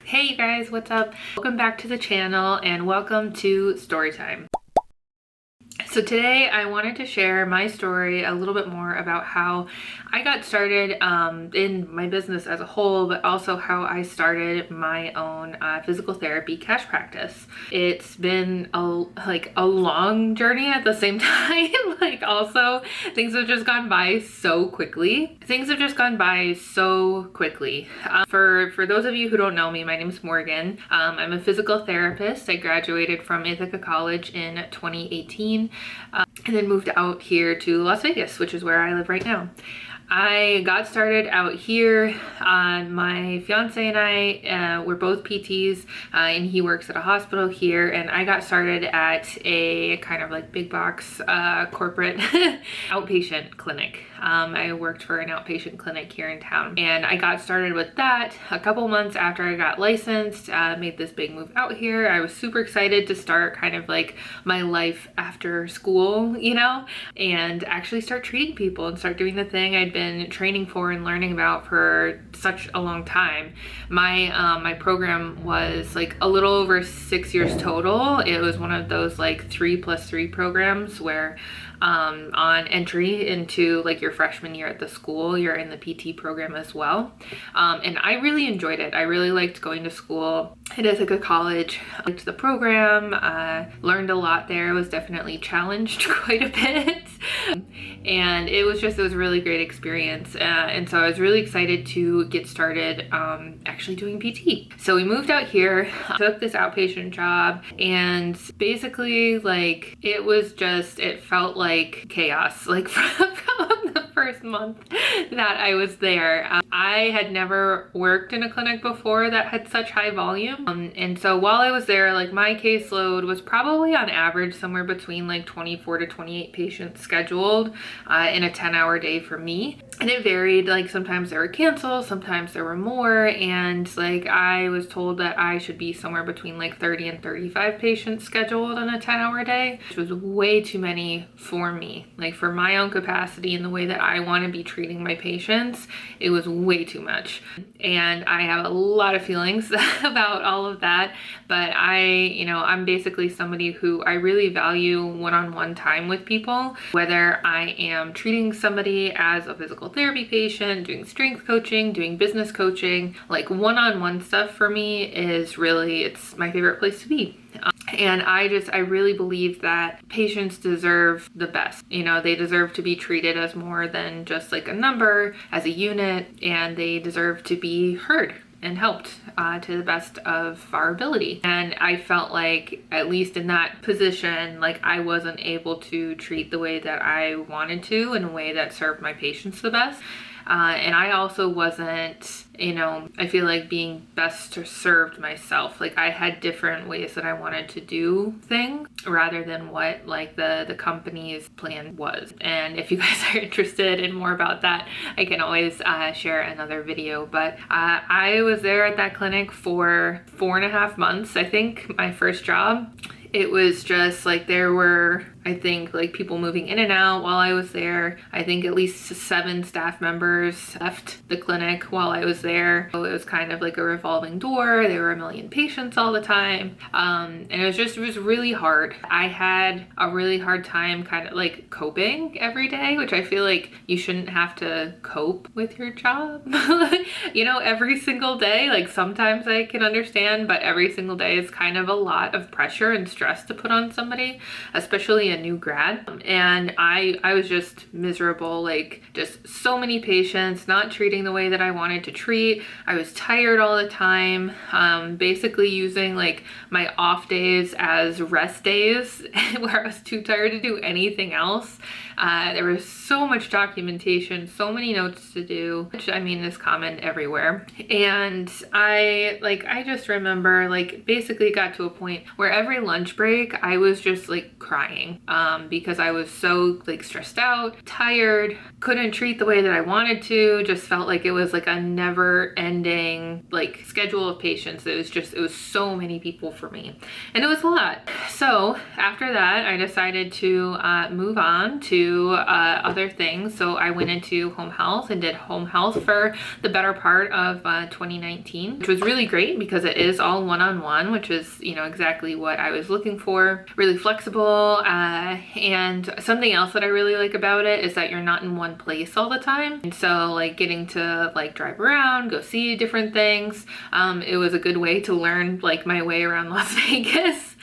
Hey you guys, what's up? Welcome back to the channel and welcome to Storytime. So today I wanted to share my story a little bit more about how I got started in my business as a whole, but also how I started my own physical therapy cash practice. It's been a long journey at the same time. Also things have just gone by so quickly. For those of you who don't know me, my name is Morgan. I'm a physical therapist. I graduated from Ithaca College in 2018. And then moved out here to Las Vegas, which is where I live right now. I got started out here. My fiance and I we're both PTs, and he works at a hospital here, and I got started at a kind of like big box corporate outpatient clinic. I worked for an outpatient clinic here in town, and I got started with that a couple months after I got licensed. Made this big move out here. I was super excited to start kind of like my life after school, you know, and actually start treating people and start doing the thing I'd been training for and learning about for such a long time. My program was like a little over 6 years total. It was one of those like 3+3 programs where on entry into like your freshman year at the school, you're in the PT program as well. And I really enjoyed it. I really liked going to school at Ithaca College. I liked the program, learned a lot there, was definitely challenged quite a bit. And it was a really great experience. And so I was really excited to get started actually doing PT. So we moved out here, took this outpatient job, and basically like it felt like chaos, like from the first month that I was there. I had never worked in a clinic before that had such high volume. And so while I was there, like my caseload was probably on average somewhere between like 24 to 28 patients scheduled in a 10-hour day for me. And it varied, like sometimes there were cancels, sometimes there were more, and like I was told that I should be somewhere between like 30 and 35 patients scheduled on a 10-hour day, which was way too many for me. Like for my own capacity and the way that I want to be treating my patients, it was way too much. And I have a lot of feelings about all of that, but I'm basically somebody who I really value one-on-one time with people, whether I am treating somebody as a physical therapy patient, doing strength coaching, doing business coaching. Like one-on-one stuff for me is really, it's my favorite place to be. And I really believe that patients deserve the best. You know, they deserve to be treated as more than just like a number, as a unit, and they deserve to be heard and helped to the best of our ability. And I felt like, at least in that position, like I wasn't able to treat the way that I wanted to in a way that served my patients the best. And I also wasn't, I feel like being best served myself. Like I had different ways that I wanted to do things rather than what like the company's plan was. And if you guys are interested in more about that, I can always share another video. But I was there at that clinic for 4.5 months. I think my first job. It was just like there were, I think, like people moving in and out while I was there. I think at least 7 staff members left the clinic while I was there. So it was kind of like a revolving door. There were a million patients all the time. And it was really hard. I had a really hard time kind of like coping every day, which I feel like you shouldn't have to cope with your job, every single day. Like sometimes I can understand, but every single day is kind of a lot of pressure and stress to put on somebody, especially a new grad. And I was just miserable, like just so many patients, not treating the way that I wanted to treat. I was tired all the time, basically using like my off days as rest days where I was too tired to do anything else. There was so much documentation, so many notes to do, which I mean is common everywhere. And I just remember like basically got to a point where every lunch break I was just like crying because I was so like stressed out, tired, couldn't treat the way that I wanted to, just felt like it was like a never ending like schedule of patients. It was so many people for me, and it was a lot. So after that, I decided to move on to other things. So I went into home health and did home health for the better part of 2019, which was really great because it is all one-on-one, which is, you know, exactly what I was looking for. Really flexible, and something else that I really like about it is that you're not in one place all the time. And so like getting to like drive around, go see different things. It was a good way to learn like my way around Las Vegas.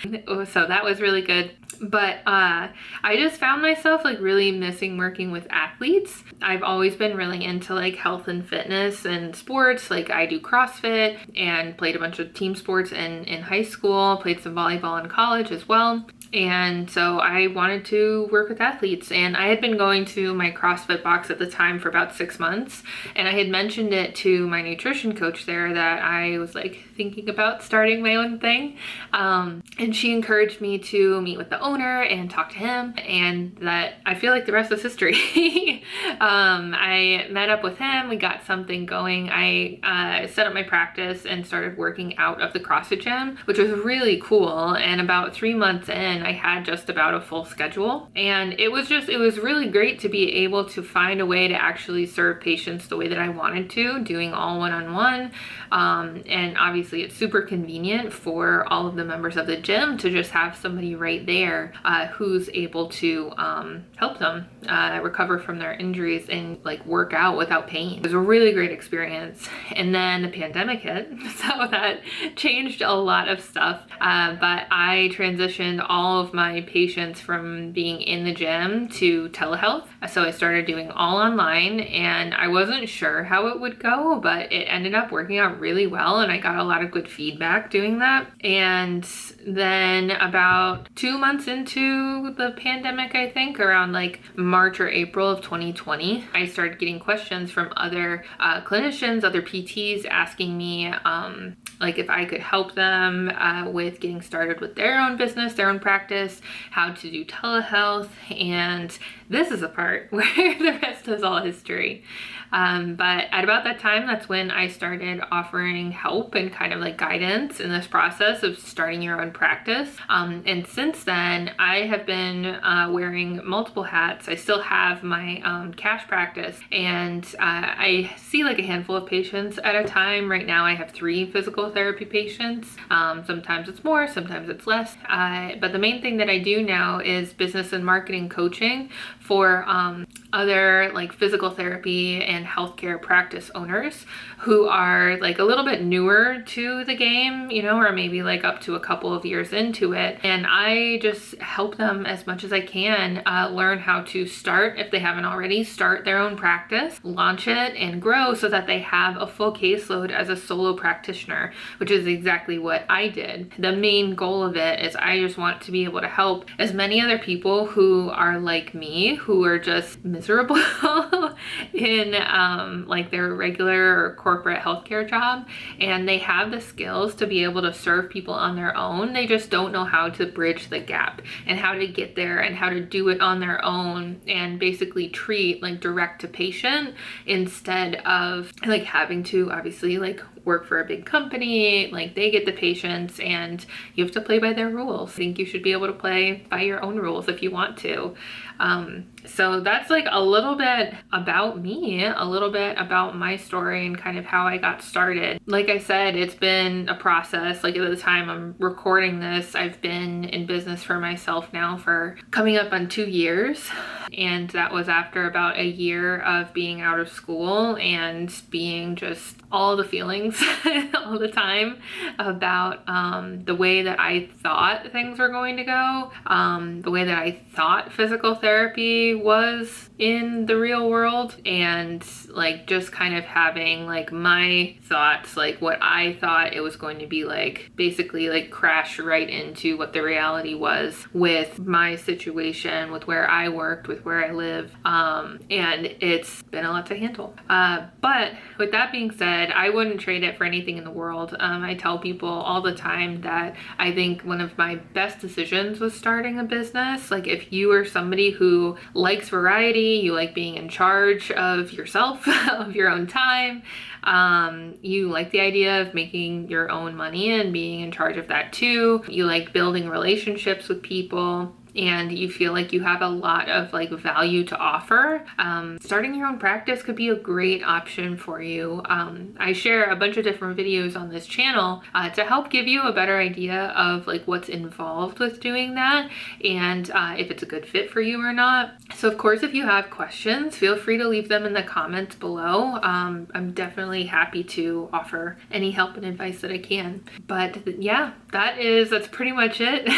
So that was really good. But I just found myself like really missing working with athletes. I've always been really into like health and fitness and sports. Like I do CrossFit and played a bunch of team sports in high school, played some volleyball in college as well. And so I wanted to work with athletes, and I had been going to my CrossFit box at the time for about 6 months, and I had mentioned it to my nutrition coach there that I was like thinking about starting my own thing. And she encouraged me to meet with the owner and talk to him, and that I feel like the rest is history. I met up with him, we got something going. I set up my practice and started working out of the CrossFit gym, which was really cool. And about 3 months in, I had just about a full schedule, and it was really great to be able to find a way to actually serve patients the way that I wanted to, doing all one-on-one. And obviously it's super convenient for all of the members of the gym to just have somebody right there who's able to help them recover from their injuries and like work out without pain. It was a really great experience. And then the pandemic hit, so that changed a lot of stuff. But I transitioned all of my patients from being in the gym to telehealth. So I started doing all online, and I wasn't sure how it would go, but it ended up working out really well, and I got a lot of good feedback doing that. And then about 2 months into the pandemic, I think around like March or April of 2020, I started getting questions from other clinicians, other PTs asking me like if I could help them with getting started with their own business, their own practice, how to do telehealth. And this is a part where the rest is all history. But at about that time, that's when I started offering help and kind of like guidance in this process of starting your own practice. And since then, I have been wearing multiple hats. I still have my cash practice, and I see like a handful of patients at a time. Right now, I have 3 physical therapy patients. Sometimes it's more, sometimes it's less. But the main thing that I do now is business and marketing coaching for other like physical therapy and healthcare practice owners who are like a little bit newer to the game, you know, or maybe like up to a couple of years into it. And I just help them as much as I can learn how to start, if they haven't already, start their own practice, launch it, and grow so that they have a full caseload as a solo practitioner, which is exactly what I did. The main goal of it is I just want to be able to help as many other people who are like me, who are just miserable in like their regular or corporate healthcare job, and they have the skills to be able to serve people on their own. They just don't know how to bridge the gap and how to get there and how to do it on their own and basically treat like direct to patient instead of like having to obviously like work for a big company. Like they get the patients and you have to play by their rules. I think you should be able to play by your own rules if you want to. So that's like a little bit about me, a little bit about my story and kind of how I got started. Like I said, it's been a process. Like at the time I'm recording this, I've been in business for myself now for coming up on 2 years. And that was after about a year of being out of school and being just all the feelings all the time about the way that I thought things were going to go, the way that I thought physical therapy was in the real world, and like just kind of having like my thoughts, like what I thought it was going to be like, basically like crash right into what the reality was with my situation, with where I worked, with where I live, and it's been a lot to handle. But with that being said, I wouldn't trade it for anything in the world. I tell people all the time that I think one of my best decisions was starting a business. Like, if you are somebody who likes variety, you like being in charge of yourself, of your own time, you like the idea of making your own money and being in charge of that too, you like building relationships with people, and you feel like you have a lot of like value to offer, starting your own practice could be a great option for you. I share a bunch of different videos on this channel to help give you a better idea of like what's involved with doing that, and if it's a good fit for you or not. So of course, if you have questions, feel free to leave them in the comments below. I'm definitely happy to offer any help and advice that I can. But yeah, that's pretty much it.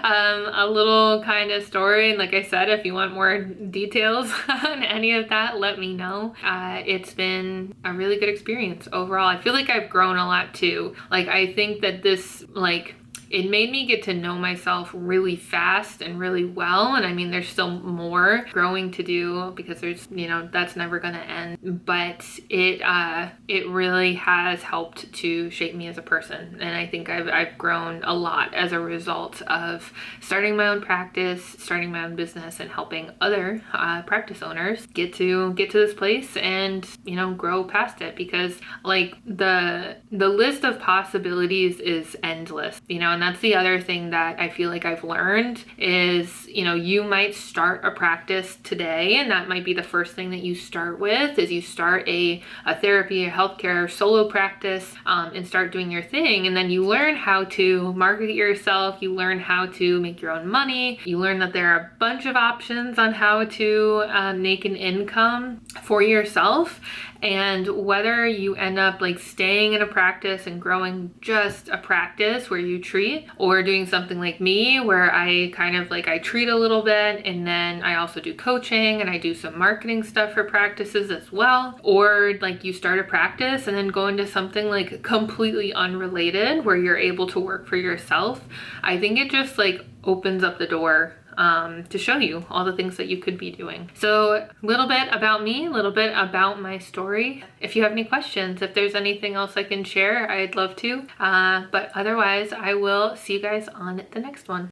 A little kind of story, and like I said, if you want more details on any of that, let me know. It's been a really good experience overall. I feel like I've grown a lot too. Like, I think that this, like, it made me get to know myself really fast and really well. And I mean, there's still more growing to do because there's, you know, that's never gonna end. But it really has helped to shape me as a person. And I think I've grown a lot as a result of starting my own practice, starting my own business, and helping other practice owners get to this place and, you know, grow past it. Because like the list of possibilities is endless, you know. And that's the other thing that I feel like I've learned is, you know, you might start a practice today, and that might be the first thing that you start with, is you start a therapy, a healthcare solo practice, and start doing your thing. And then you learn how to market yourself, you learn how to make your own money, you learn that there are a bunch of options on how to make an income for yourself. And whether you end up like staying in a practice and growing just a practice where you treat, or doing something like me where I kind of like, I treat a little bit and then I also do coaching and I do some marketing stuff for practices as well, or like you start a practice and then go into something like completely unrelated where you're able to work for yourself, I think it just like opens up the door to show you all the things that you could be doing. So a little bit about me, a little bit about my story. If you have any questions, if there's anything else I can share, I'd love to. But otherwise, I will see you guys on the next one.